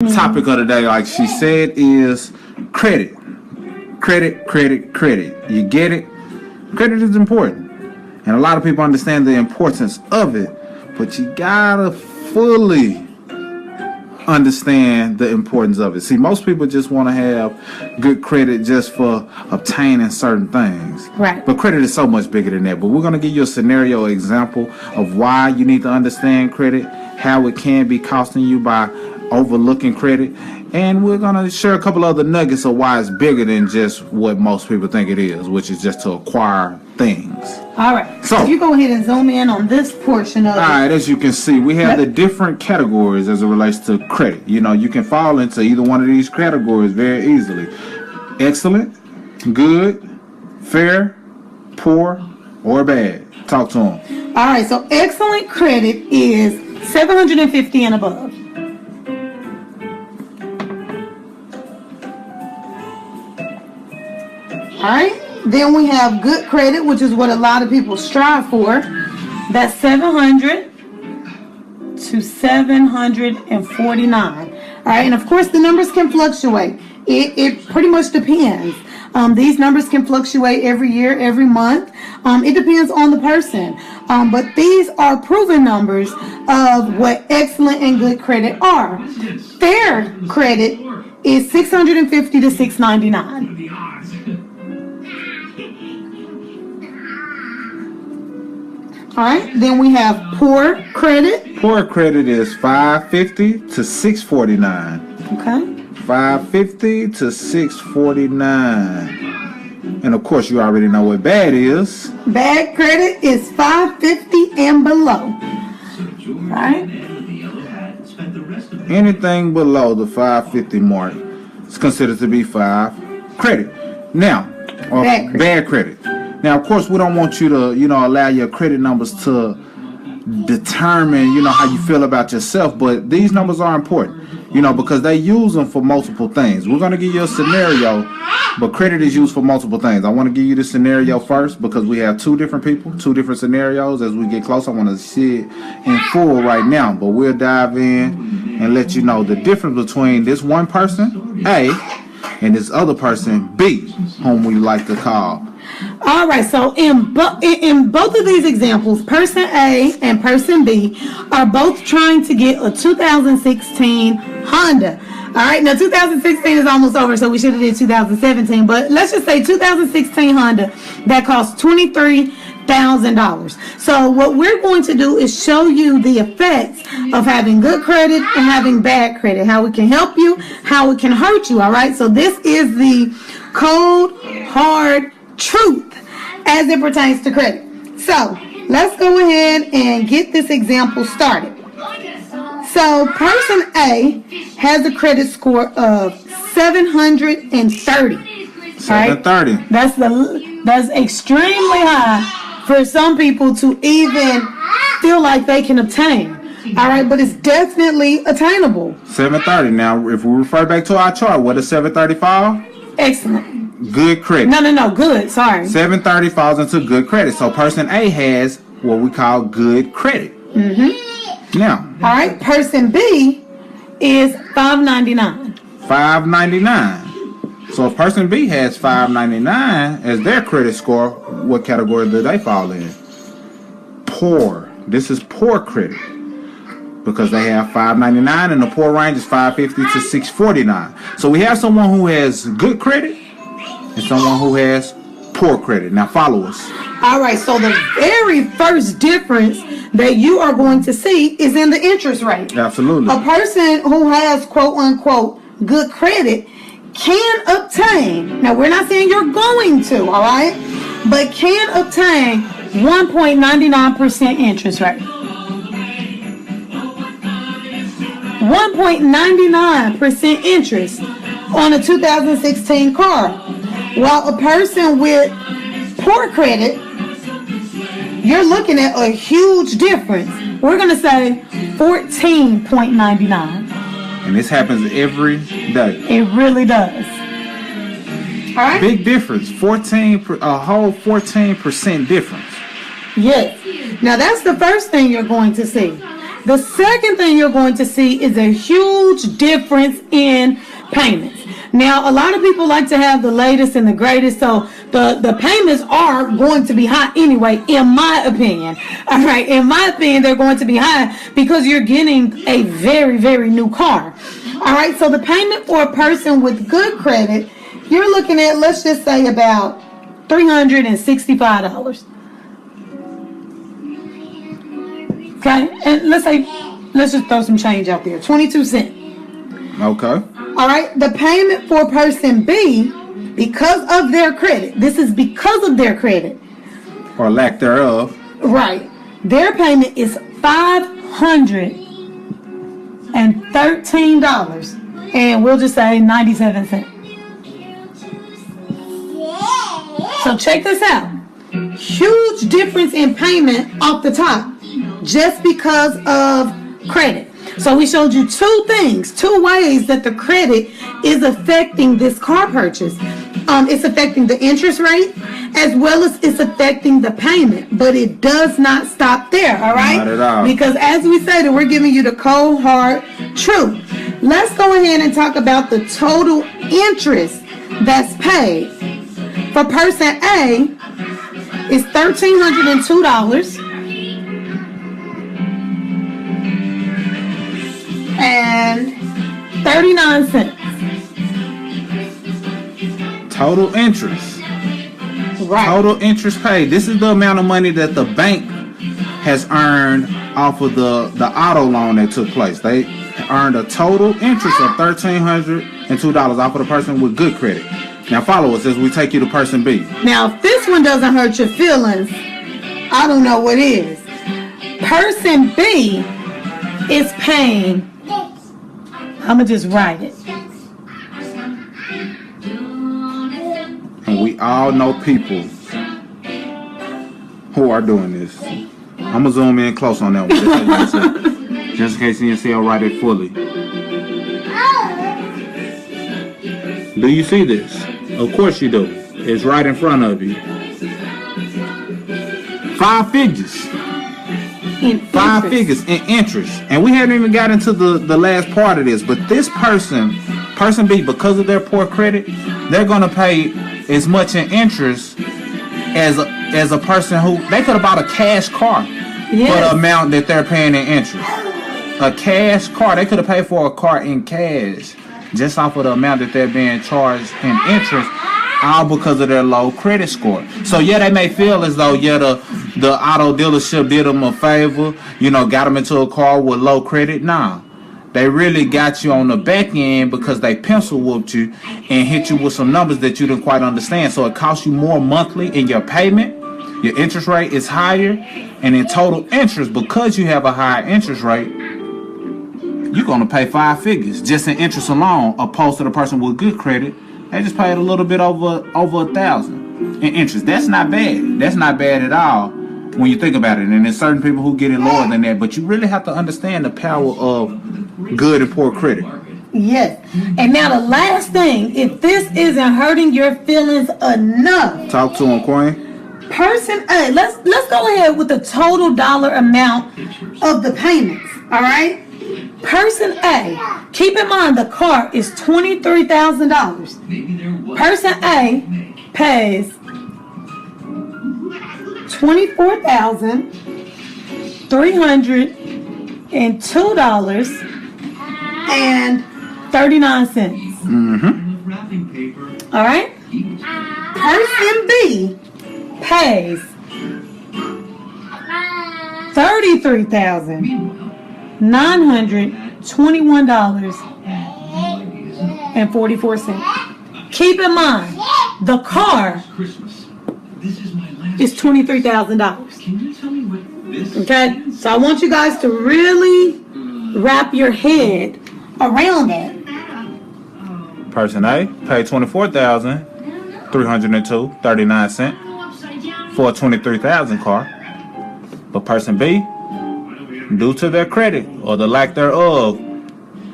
Topic of the day, like she said, is credit. Credit. You get it? Credit is important. And a lot of people understand the importance of it, but you gotta fully understand the importance of it. See, most people just want to have good credit just for obtaining certain things. Right. But credit is so much bigger than that. But we're going to give you a scenario example of why you need to understand credit, how it can be costing you by overlooking credit, and we're going to share a couple other nuggets of why it's bigger than just what most people think it is, which is just to acquire things. All right. So you go ahead and zoom in on this portion of it. All right, as you can see, we have the different categories as it relates to credit. You know, you can fall into either one of these categories very easily. Excellent, good, fair, poor, or bad. Talk to them. All right, so excellent credit is 750 and above. All right, then we have good credit, which is what a lot of people strive for. That's 700 to 749. All right, and of course the numbers can fluctuate. It pretty much depends. These numbers can fluctuate every year, every month. It depends on the person. But these are proven numbers of what excellent and good credit are. Fair credit is 650 to 699. All right, then we have poor credit. Poor credit is 550 to 649. Okay. 550 to 649. And of course, you already know what bad is. Bad credit is 550 and below. All right. Anything below the 550 mark is considered to be credit. Now, bad credit. Now, of course, we don't want you to, allow your credit numbers to determine, how you feel about yourself. But these numbers are important, because they use them for multiple things. We're going to give you a scenario, but credit is used for multiple things. I want to give you the scenario first because we have two different people, two different scenarios. As we get close, I want to see it in full right now. But we'll dive in and let you know the difference between this one person, A, and this other person, B, whom we like to call. All right, so in both of these examples, person A and person B are both trying to get a 2016 Honda. All right, now 2016 is almost over, so we should have did 2017, but let's just say 2016 Honda that costs $23,000. So what we're going to do is show you the effects of having good credit and having bad credit, how it can help you, how it can hurt you. All right, so this is the cold, hard truth as it pertains to credit. So let's go ahead and get this example started. So person A has a credit score of 730. 730. Right? That's extremely high for some people to even feel like they can obtain. All right, but it's definitely attainable. 730. Now, if we refer back to our chart, what does 730 fall? Excellent. Good credit. No, good. Sorry. 730 falls into good credit. So person A has what we call good credit. Mm-hmm. Now. All right, person B is 599. 599. So if person B has 599 as their credit score, what category do they fall in? Poor. This is poor credit. Because they have 599 and the poor range is 550 to 649. So we have someone who has good credit and someone who has poor credit. Now follow us. All right, so the very first difference that you are going to see is in the interest rate. Absolutely. A person who has quote unquote good credit can obtain, now we're not saying you're going to, all right, but can obtain 1.99% interest rate. 1.99% interest on a 2016 car. While a person with poor credit, you're looking at a huge difference. We're going to say 14.99. And this happens every day. It really does. All right? Big difference. A whole 14% difference. Yes. Now that's the first thing you're going to see. The second thing you're going to see is a huge difference in payments. Now, a lot of people like to have the latest and the greatest, so the payments are going to be high anyway, in my opinion. All right, in my opinion, they're going to be high because you're getting a very, very new car. All right, so the payment for a person with good credit, you're looking at, let's just say, about $365. Okay, and let's just throw some change out there, 22 cents. Okay. All right, the payment for person B, because of their credit, this is because of their credit, Or lack thereof. right? Their payment is $513, and we'll just say 97 cents. So check this out. Huge difference in payment off the top, just because of credit. So we showed you two things, two ways that the credit is affecting this car purchase. It's affecting the interest rate as well as it's affecting the payment. But it does not stop there, all right? Not at all. Because as we stated, we're giving you the cold, hard truth. Let's go ahead and talk about the total interest that's paid. For person A, it's $1,302. And 39 cents. Total interest. Right. Total interest paid. This is the amount of money that the bank has earned off of the auto loan that took place. They earned a total interest of $1,302 off of the person with good credit. Now follow us as we take you to person B. Now, if this one doesn't hurt your feelings, I don't know what is. Person B is paying, I'ma just write it. And we all know people who are doing this. I'm gonna zoom in close on that one, just in case you didn't see I'll write it fully. Do you see this? Of course you do. It's right in front of you. 5 figures. Five figures in interest. And we haven't even got into the last part of this, but this person B, because of their poor credit, they're gonna pay as much in interest as a person who they could have bought a cash car for the amount that they're paying in interest. A cash car, they could have paid for a car in cash just off of the amount that they're being charged in interest, all because of their low credit score. So yeah, they may feel as though the auto dealership did them a favor, got them into a car with low credit. Nah, they really got you on the back end because they pencil whooped you and hit you with some numbers that you didn't quite understand. So it costs you more monthly in your payment. Your interest rate is higher, and in total interest, because you have a higher interest rate, you're gonna pay 5 figures just in interest alone, opposed to the person with good credit. They just paid a little bit over $1,000 in interest. That's not bad. That's not bad at all when you think about it. And there's certain people who get it lower than that. But you really have to understand the power of good and poor credit. Yes. And now the last thing, if this isn't hurting your feelings enough, Talk to him, Queen. Person A, let's go ahead with the total dollar amount of the payments. All right. Person A, keep in mind the car is $23,000. Person A pays $24,302.39. All right. Person B pays $33,921.44. Keep in mind, the car is $23,000. Okay, so I want you guys to really wrap your head around that. Person A paid $24,302.39 for a $23,000 car. But person B, due to their credit or the lack thereof,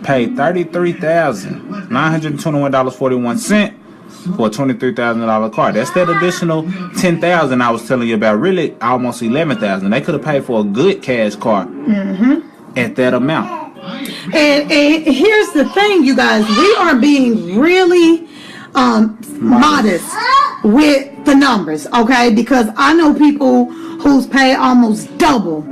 paid $33,921.41 for a $23,000 car. That's that additional $10,000 I was telling you about. Really, almost $11,000. They could have paid for a good cash car at that amount. And here's the thing, you guys, we are being really modest with the numbers, okay? Because I know people who's pay almost double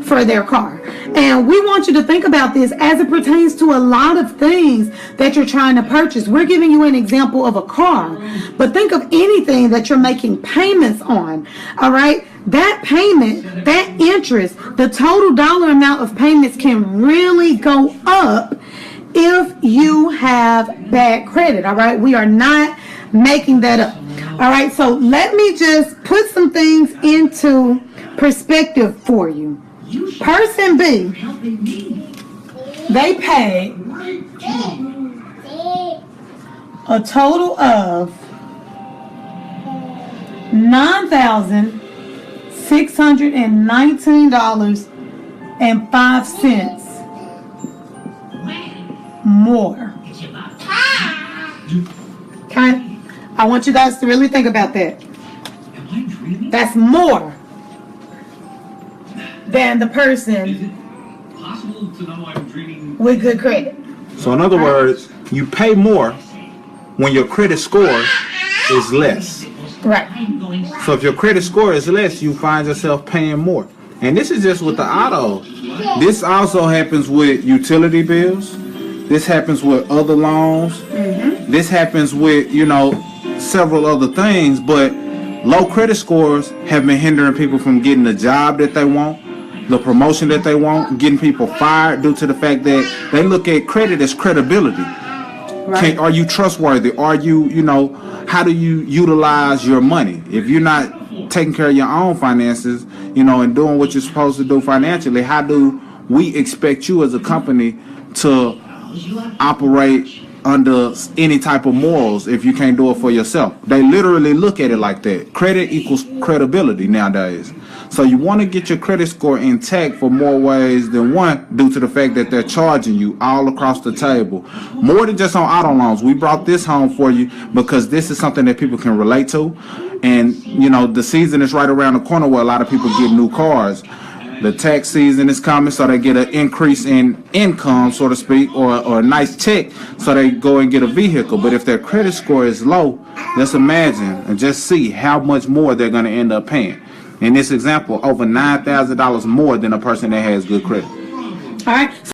for their car. And we want you to think about this as it pertains to a lot of things that you're trying to purchase. We're giving you an example of a car, but think of anything that you're making payments on, all right? That payment, that interest, the total dollar amount of payments can really go up if you have bad credit, all right? We are not making that up. All right, so let me just put some things into perspective for you. Person B, they pay a total of $9,619.05 more. Okay? I want you guys to really think about that. That's more than the person with good credit. So in other words, you pay more when your credit score is less. Right. So if your credit score is less, you find yourself paying more. And this is just with the auto. This also happens with utility bills. This happens with other loans. This happens with, several other things. But low credit scores have been hindering people from getting the job that they want, the promotion that they want, getting people fired due to the fact that they look at credit as credibility. Right. Are you trustworthy? Are you, how do you utilize your money? If you're not taking care of your own finances, and doing what you're supposed to do financially, how do we expect you as a company to operate under any type of morals if you can't do it for yourself? They literally look at it like that. Credit equals credibility nowadays. So you want to get your credit score intact for more ways than one, due to the fact that they're charging you all across the table. More than just on auto loans. We brought this home for you because this is something that people can relate to. And, the season is right around the corner where a lot of people get new cars. The tax season is coming, so they get an increase in income, so to speak, or a nice check, so they go and get a vehicle. But if their credit score is low, let's imagine and just see how much more they're going to end up paying. In this example, over $9,000 more than a person that has good credit. All right.